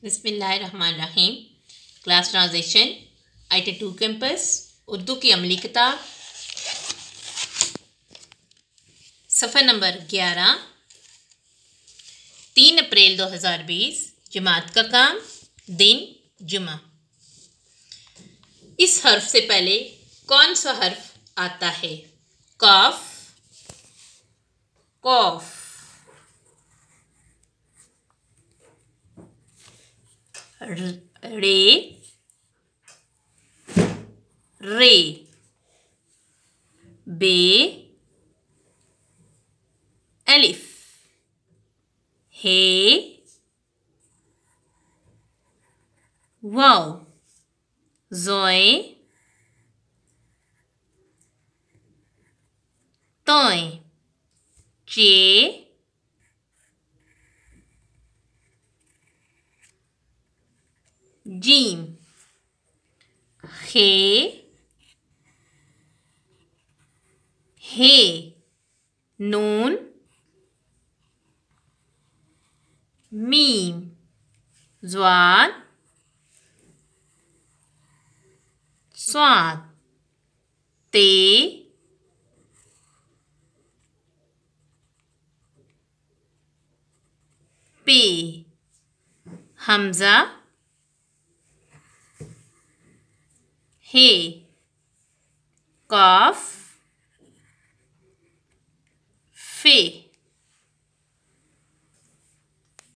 बिस्मिल्लाहिर्रहमानिर्रहीम। Class transition IT2 campus Urdu की अमली किताब सफ़र नंबर 11 3 अप्रैल 2020 जमात का काम दिन जुमा। इस हर्फ से पहले कौन सा हर्फ आता है? काफ, कौफ, रे, रे, बे, अलिफ, हे, वाव, ज़ोए, तोय, चे, जीम, खे, हे, नून, मीम, ज़्वाद, स्वाद, ते, पे, हमज़ा, हे, काफ, फे।